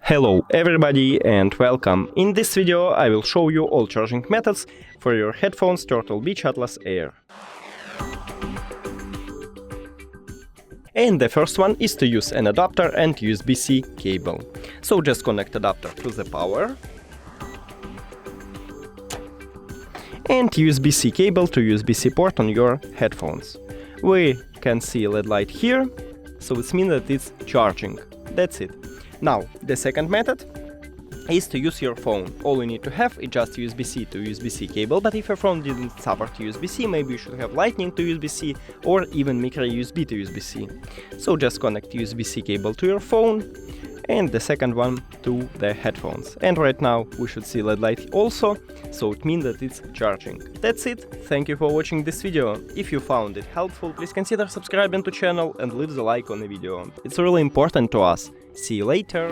Hello everybody and welcome. In this video I will show you all charging methods for your headphones Turtle Beach Atlas Air. And the first one is to use an adapter and USB-C cable. So just connect adapter to the power and USB-C cable to USB-C port on your headphones. We can see LED light here, so it means that it's charging. That's it. Now, the second method is to use your phone. All you need to have is just USB-C to USB-C cable, but if your phone didn't support USB-C, maybe you should have Lightning to USB-C or even micro USB to USB-C. So just connect USB-C cable to your phone and the second one to the headphones. And right now we should see LED light also, so it means that it's charging. That's it. Thank you for watching this video. If you found it helpful, please consider subscribing to the channel and leave the like on the video. It's really important to us. See you later!